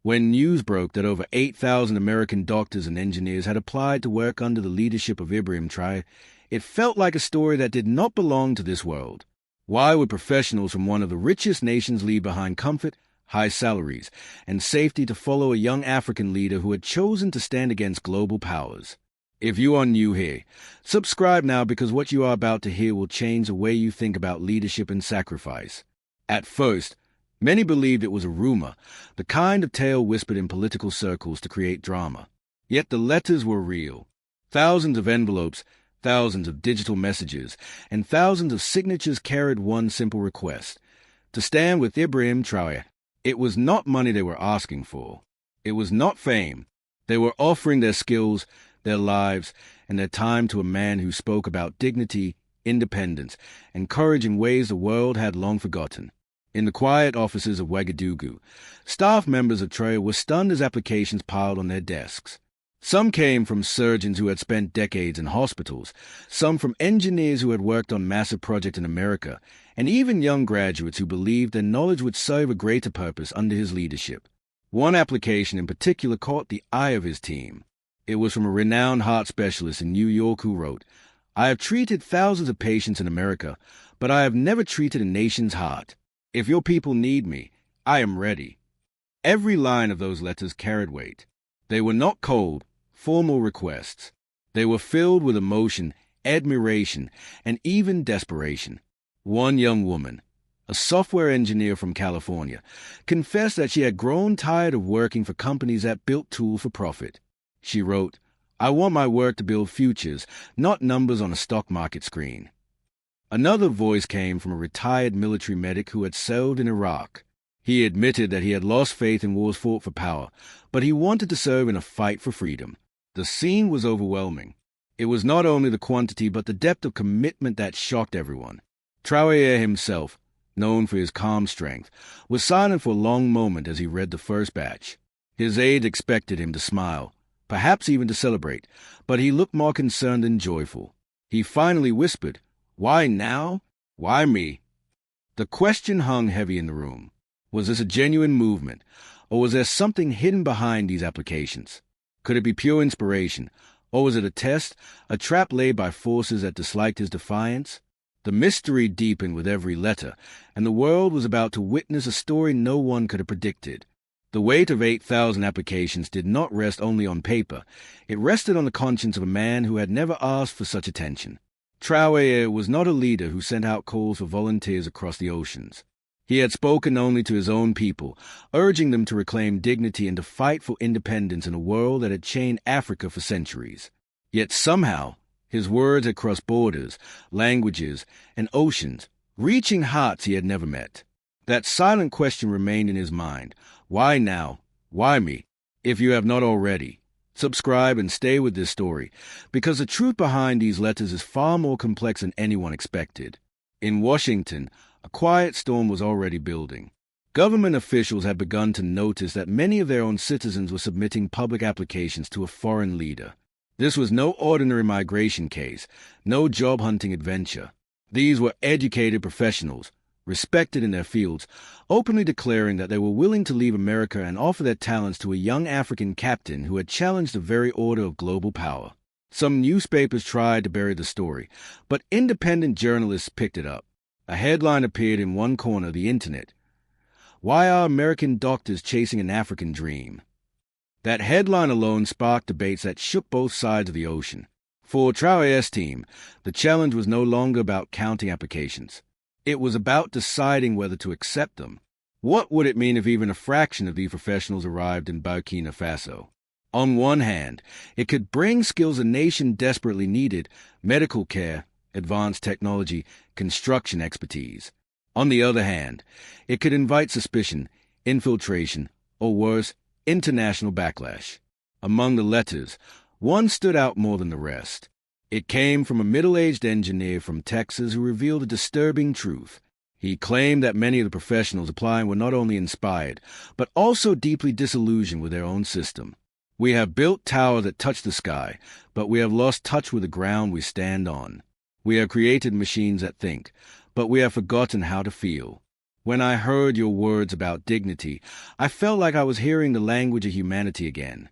When news broke that over 8,000 American doctors and engineers had applied to work under the leadership of Ibrahim Traore, it felt like a story that did not belong to this world. Why would professionals from one of the richest nations leave behind comfort, high salaries, and safety to follow a young African leader who had chosen to stand against global powers? If you are new here, subscribe now, because what you are about to hear will change the way you think about leadership and sacrifice. At first, many believed it was a rumor, the kind of tale whispered in political circles to create drama. Yet the letters were real. Thousands of envelopes, thousands of digital messages, and thousands of signatures carried one simple request: to stand with Ibrahim Traore. It was not money they were asking for. It was not fame. They were offering their skills, their lives, and their time to a man who spoke about dignity, independence, and courage in ways the world had long forgotten. In the quiet offices of Ouagadougou, staff members of Traore were stunned as applications piled on their desks. Some came from surgeons who had spent decades in hospitals, some from engineers who had worked on massive projects in America, and even young graduates who believed their knowledge would serve a greater purpose under his leadership. One application in particular caught the eye of his team. It was from a renowned heart specialist in New York who wrote, "I have treated thousands of patients in America, but I have never treated a nation's heart. If your people need me, I am ready." Every line of those letters carried weight. They were not cold, formal requests. They were filled with emotion, admiration, and even desperation. One young woman, a software engineer from California, confessed that she had grown tired of working for companies that built tools for profit. She wrote, "I want my work to build futures, not numbers on a stock market screen." Another voice came from a retired military medic who had served in Iraq. He admitted that he had lost faith in wars fought for power, but he wanted to serve in a fight for freedom. The scene was overwhelming. It was not only the quantity but the depth of commitment that shocked everyone. Traore himself, known for his calm strength, was silent for a long moment as he read the first batch. His aides expected him to smile, perhaps even to celebrate, but he looked more concerned than joyful. He finally whispered, "Why now? Why me?" The question hung heavy in the room. Was this a genuine movement, or was there something hidden behind these applications? Could it be pure inspiration, or was it a test, a trap laid by forces that disliked his defiance? The mystery deepened with every letter, and the world was about to witness a story no one could have predicted. The weight of 8,000 applications did not rest only on paper. It rested on the conscience of a man who had never asked for such attention. Traore was not a leader who sent out calls for volunteers across the oceans. He had spoken only to his own people, urging them to reclaim dignity and to fight for independence in a world that had chained Africa for centuries. Yet somehow, his words had crossed borders, languages, and oceans, reaching hearts he had never met. That silent question remained in his mind. Why now? Why me? If you have not already, subscribe and stay with this story, because the truth behind these letters is far more complex than anyone expected. In Washington, a quiet storm was already building. Government officials had begun to notice that many of their own citizens were submitting public applications to a foreign leader. This was no ordinary migration case, no job-hunting adventure. These were educated professionals, respected in their fields, openly declaring that they were willing to leave America and offer their talents to a young African captain who had challenged the very order of global power. Some newspapers tried to bury the story, but independent journalists picked it up. A headline appeared in one corner of the internet: "Why are American doctors chasing an African dream?" That headline alone sparked debates that shook both sides of the ocean. For Traore's team, the challenge was no longer about counting applications. It was about deciding whether to accept them. What would it mean if even a fraction of these professionals arrived in Burkina Faso? On one hand, it could bring skills a nation desperately needed: medical care, advanced technology, construction expertise. On the other hand, it could invite suspicion, infiltration, or worse, international backlash. Among the letters, one stood out more than the rest. It came from a middle-aged engineer from Texas who revealed a disturbing truth. He claimed that many of the professionals applying were not only inspired, but also deeply disillusioned with their own system. "We have built towers that touch the sky, but we have lost touch with the ground we stand on. We have created machines that think, but we have forgotten how to feel. When I heard your words about dignity, I felt like I was hearing the language of humanity again.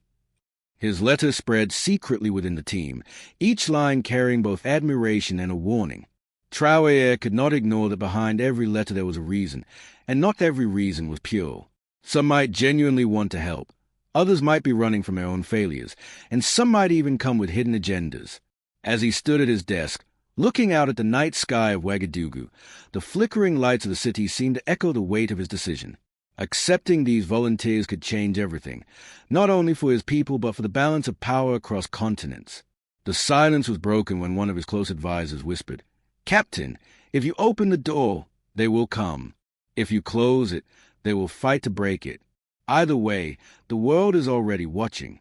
His letter spread secretly within the team, each line carrying both admiration and a warning. Traore could not ignore that behind every letter there was a reason, and not every reason was pure. Some might genuinely want to help, others might be running from their own failures, and some might even come with hidden agendas. As he stood at his desk, looking out at the night sky of Ouagadougou, the flickering lights of the city seemed to echo the weight of his decision. Accepting these volunteers could change everything, not only for his people but for the balance of power across continents. The silence was broken when one of his close advisors whispered, "Captain, if you open the door, they will come. If you close it, they will fight to break it. Either way, the world is already watching."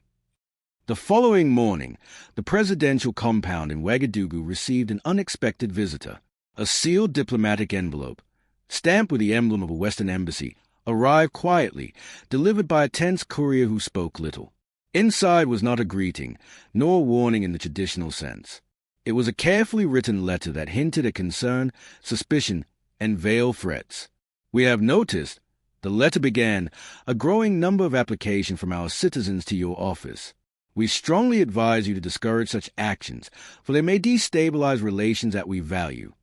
The following morning, the presidential compound in Ouagadougou received an unexpected visitor. A sealed diplomatic envelope, stamped with the emblem of a Western embassy, arrived quietly, delivered by a tense courier who spoke little. Inside was not a greeting, nor a warning in the traditional sense. It was a carefully written letter that hinted at concern, suspicion, and veiled threats. "We have noticed," the letter began, "a growing number of applications from our citizens to your office. We strongly advise you to discourage such actions, for they may destabilize relations that we value."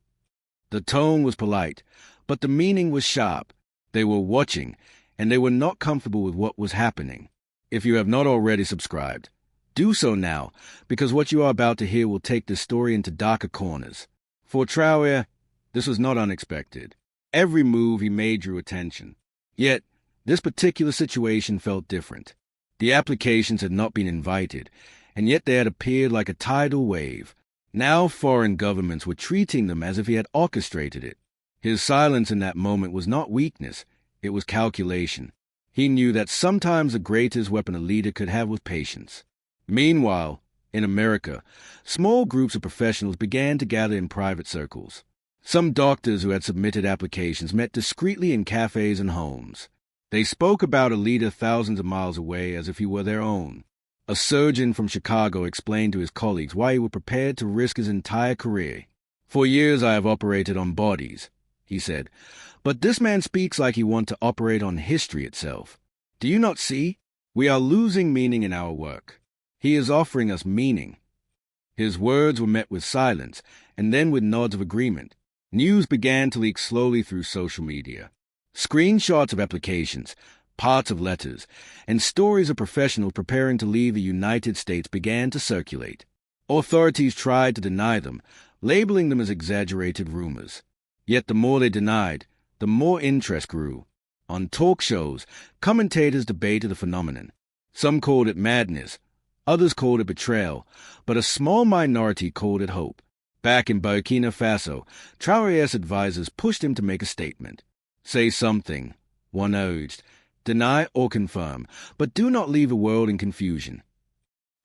The tone was polite, but the meaning was sharp. They were watching, and they were not comfortable with what was happening. If you have not already subscribed, do so now, because what you are about to hear will take this story into darker corners. For Traore, this was not unexpected. Every move he made drew attention. Yet, this particular situation felt different. The applications had not been invited, and yet they had appeared like a tidal wave. Now foreign governments were treating them as if he had orchestrated it. His silence in that moment was not weakness, it was calculation. He knew that sometimes the greatest weapon a leader could have was patience. Meanwhile, in America, small groups of professionals began to gather in private circles. Some doctors who had submitted applications met discreetly in cafes and homes. They spoke about a leader thousands of miles away as if he were their own. A surgeon from Chicago explained to his colleagues why he was prepared to risk his entire career. "For years I have operated on bodies," he said, "but this man speaks like he wants to operate on history itself. Do you not see? We are losing meaning in our work. He is offering us meaning." His words were met with silence, and then with nods of agreement. News began to leak slowly through social media. Screenshots of applications, parts of letters, and stories of professionals preparing to leave the United States began to circulate. Authorities tried to deny them, labeling them as exaggerated rumors. Yet the more they denied, the more interest grew. On talk shows, commentators debated the phenomenon. Some called it madness, others called it betrayal, but a small minority called it hope. Back in Burkina Faso, Traore's advisors pushed him to make a statement. "Say something," one urged. "Deny or confirm, but do not leave the world in confusion."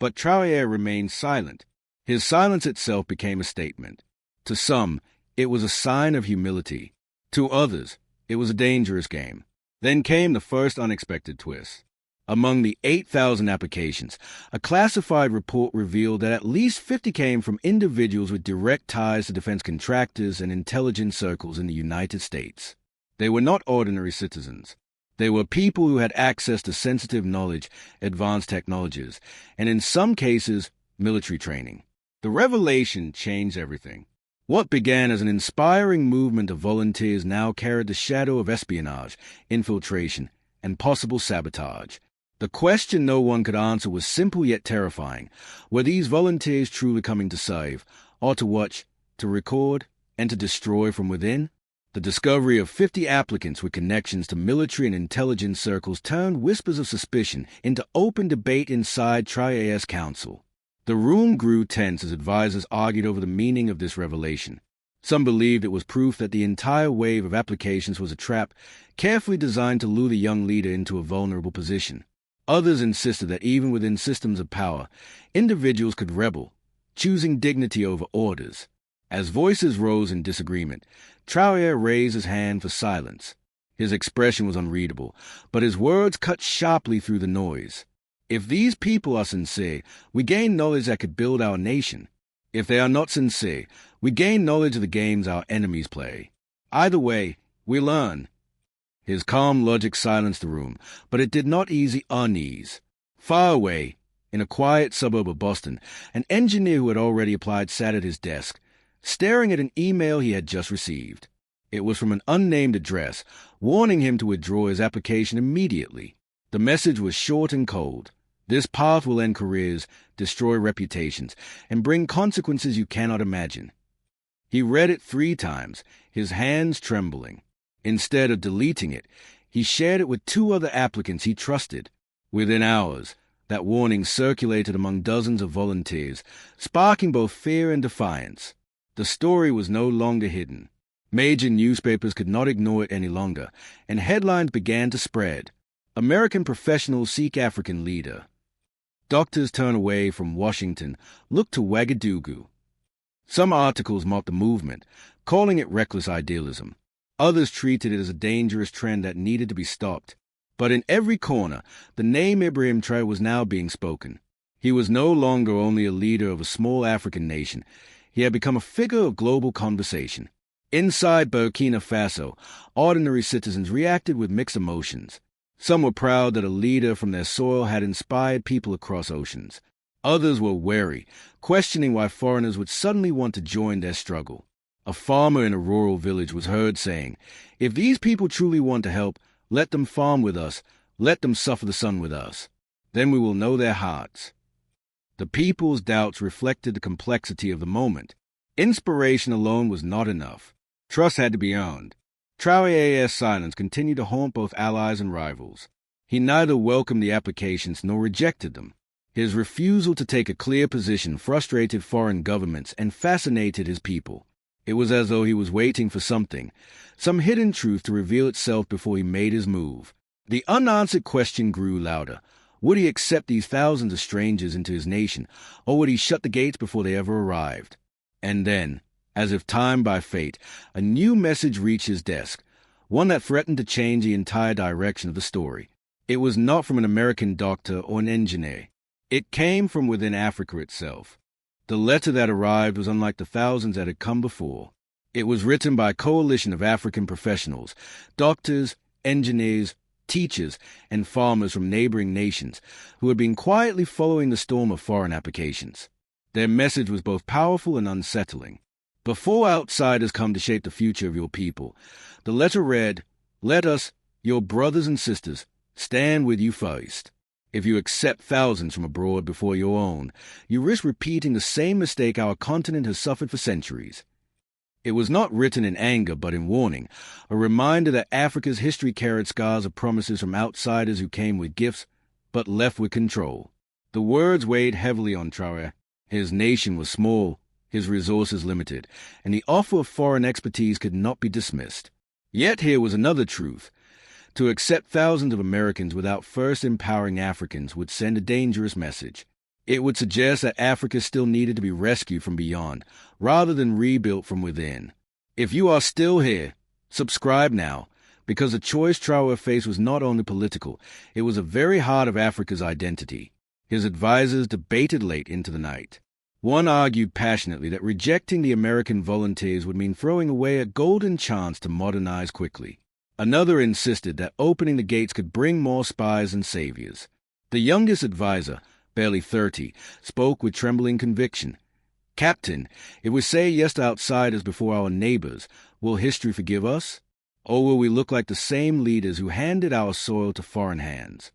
But Traore remained silent. His silence itself became a statement. To some, it was a sign of humility. To others, it was a dangerous game. Then came the first unexpected twist. Among the 8,000 applications, a classified report revealed that at least 50 came from individuals with direct ties to defense contractors and intelligence circles in the United States. They were not ordinary citizens. They were people who had access to sensitive knowledge, advanced technologies, and in some cases, military training. The revelation changed everything. What began as an inspiring movement of volunteers now carried the shadow of espionage, infiltration, and possible sabotage. The question no one could answer was simple yet terrifying. Were these volunteers truly coming to save, or to watch, to record, and to destroy from within? The discovery of 50 applicants with connections to military and intelligence circles turned whispers of suspicion into open debate inside Traore's council. The room grew tense as advisors argued over the meaning of this revelation. Some believed it was proof that the entire wave of applications was a trap, carefully designed to lure the young leader into a vulnerable position. Others insisted that even within systems of power, individuals could rebel, choosing dignity over orders. As voices rose in disagreement, Traore raised his hand for silence. His expression was unreadable, but his words cut sharply through the noise. If these people are sincere, we gain knowledge that could build our nation. If they are not sincere, we gain knowledge of the games our enemies play. Either way, we learn. His calm logic silenced the room, but it did not ease the unease. Far away, in a quiet suburb of Boston, an engineer who had already applied sat at his desk, staring at an email he had just received. It was from an unnamed address, warning him to withdraw his application immediately. The message was short and cold. This path will end careers, destroy reputations, and bring consequences you cannot imagine. He read it 3 times, his hands trembling. Instead of deleting it, he shared it with 2 other applicants he trusted. Within hours, that warning circulated among dozens of volunteers, sparking both fear and defiance. The story was no longer hidden. Major newspapers could not ignore it any longer, and headlines began to spread. American professionals seek African leader. Doctors turn away from Washington, look to Ouagadougou. Some articles mocked the movement, calling it reckless idealism. Others treated it as a dangerous trend that needed to be stopped. But in every corner, the name Ibrahim Traore was now being spoken. He was no longer only a leader of a small African nation. He had become a figure of global conversation. Inside Burkina Faso, ordinary citizens reacted with mixed emotions. Some were proud that a leader from their soil had inspired people across oceans. Others were wary, questioning why foreigners would suddenly want to join their struggle. A farmer in a rural village was heard saying, "If these people truly want to help, let them farm with us, let them suffer the sun with us. Then we will know their hearts." The people's doubts reflected the complexity of the moment. Inspiration alone was not enough. Trust had to be earned. Traore's silence continued to haunt both allies and rivals. He neither welcomed the applications nor rejected them. His refusal to take a clear position frustrated foreign governments and fascinated his people. It was as though he was waiting for something, some hidden truth to reveal itself before he made his move. The unanswered question grew louder. Would he accept these thousands of strangers into his nation, or would he shut the gates before they ever arrived? And then, as if timed by fate, a new message reached his desk, one that threatened to change the entire direction of the story. It was not from an American doctor or an engineer. It came from within Africa itself. The letter that arrived was unlike the thousands that had come before. It was written by a coalition of African professionals, doctors, engineers, teachers, and farmers from neighboring nations who had been quietly following the storm of foreign applications. Their message was both powerful and unsettling. Before outsiders come to shape the future of your people, the letter read, "Let us, your brothers and sisters, stand with you first. If you accept thousands from abroad before your own, you risk repeating the same mistake our continent has suffered for centuries." It was not written in anger but in warning, a reminder that Africa's history carried scars of promises from outsiders who came with gifts but left with control. The words weighed heavily on Traore. His nation was small, his resources limited, and the offer of foreign expertise could not be dismissed. Yet here was another truth. To accept thousands of Americans without first empowering Africans would send a dangerous message. It would suggest that Africa still needed to be rescued from beyond, rather than rebuilt from within. If you are still here, subscribe now, because the choice Traore faced was not only political, it was the very heart of Africa's identity. His advisers debated late into the night. One argued passionately that rejecting the American volunteers would mean throwing away a golden chance to modernize quickly. Another insisted that opening the gates could bring more spies and saviors. The youngest adviser, barely 30, spoke with trembling conviction. "Captain, if we say yes to outsiders before our neighbors, will history forgive us? Or will we look like the same leaders who handed our soil to foreign hands?"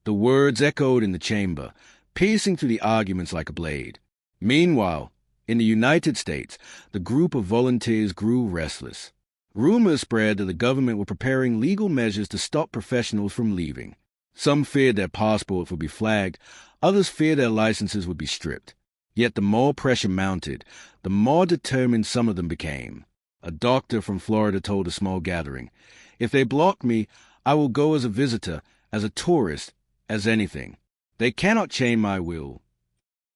The words echoed in the chamber, piercing through the arguments like a blade. Meanwhile, in the United States, the group of volunteers grew restless. Rumors spread that the government were preparing legal measures to stop professionals from leaving. Some feared their passports would be flagged, others feared their licenses would be stripped. Yet the more pressure mounted, the more determined some of them became. A doctor from Florida told a small gathering, "If they block me, I will go as a visitor, as a tourist, as anything. They cannot chain my will."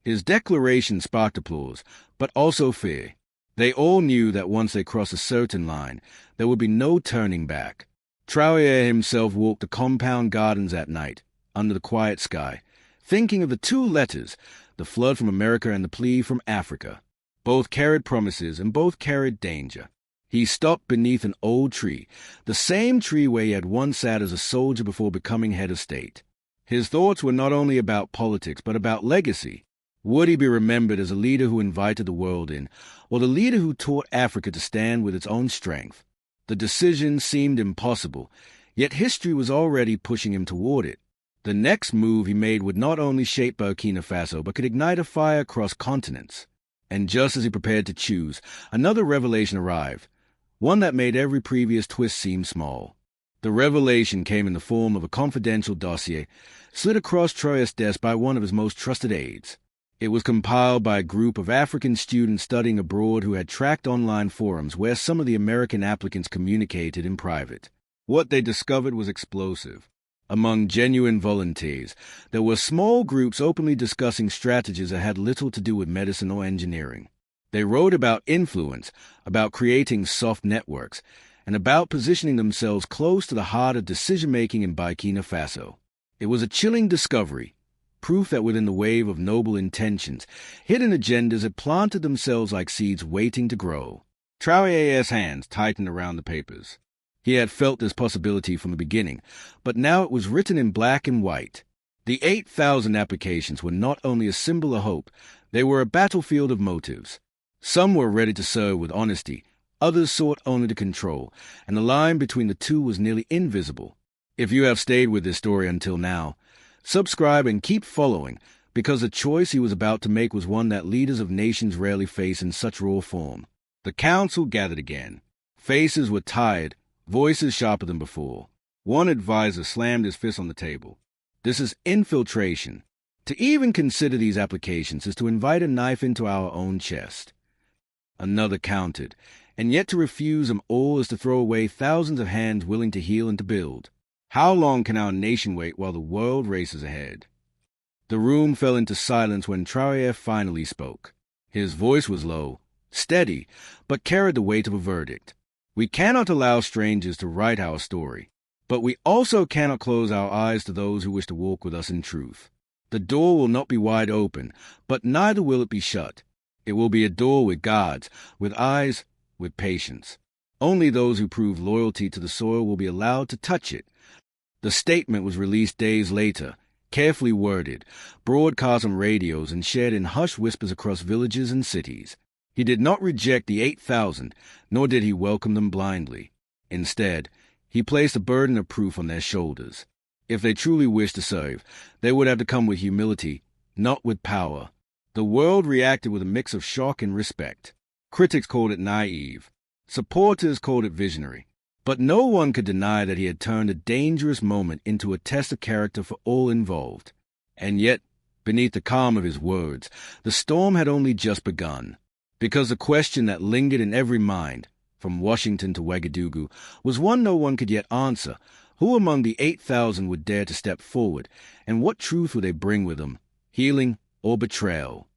His declaration sparked applause, but also fear. They all knew that once they crossed a certain line, there would be no turning back. Traore himself walked the compound gardens at night, under the quiet sky, thinking of the 2 letters, the flood from America and the plea from Africa. Both carried promises and both carried danger. He stopped beneath an old tree, the same tree where he had once sat as a soldier before becoming head of state. His thoughts were not only about politics, but about legacy. Would he be remembered as a leader who invited the world in, or the leader who taught Africa to stand with its own strength? The decision seemed impossible, yet history was already pushing him toward it. The next move he made would not only shape Burkina Faso, but could ignite a fire across continents. And just as he prepared to choose, another revelation arrived, one that made every previous twist seem small. The revelation came in the form of a confidential dossier slid across Traore's desk by one of his most trusted aides. It was compiled by a group of African students studying abroad who had tracked online forums where some of the American applicants communicated in private. What they discovered was explosive. Among genuine volunteers, there were small groups openly discussing strategies that had little to do with medicine or engineering. They wrote about influence, about creating soft networks, and about positioning themselves close to the heart of decision-making in Burkina Faso. It was a chilling discovery, proof that within the wave of noble intentions, hidden agendas had planted themselves like seeds waiting to grow. Traore's hands tightened around the papers. He had felt this possibility from the beginning, but now it was written in black and white. The 8,000 applications were not only a symbol of hope, they were a battlefield of motives. Some were ready to serve with honesty, others sought only to control, and the line between the two was nearly invisible. If you have stayed with this story until now, subscribe and keep following, because the choice he was about to make was one that leaders of nations rarely face in such raw form. The council gathered again. Faces were tired, voices sharper than before. One advisor slammed his fist on the table. This is infiltration. To even consider these applications is to invite a knife into our own chest. Another countered, and yet to refuse them all is to throw away thousands of hands willing to heal and to build. How long can our nation wait while the world races ahead? The room fell into silence when Traore finally spoke. His voice was low, steady, but carried the weight of a verdict. We cannot allow strangers to write our story, but we also cannot close our eyes to those who wish to walk with us in truth. The door will not be wide open, but neither will it be shut. It will be a door with guards, with eyes, with patience. Only those who prove loyalty to the soil will be allowed to touch it. The statement was released days later, carefully worded, broadcast on radios and shared in hushed whispers across villages and cities. He did not reject the 8,000, nor did he welcome them blindly. Instead, he placed a burden of proof on their shoulders. If they truly wished to serve, they would have to come with humility, not with power. The world reacted with a mix of shock and respect. Critics called it naive. Supporters called it visionary. But no one could deny that he had turned a dangerous moment into a test of character for all involved. And yet, beneath the calm of his words, the storm had only just begun. Because the question that lingered in every mind, from Washington to Ouagadougou, was one no one could yet answer. Who among the 8,000 would dare to step forward, and what truth would they bring with them, healing or betrayal?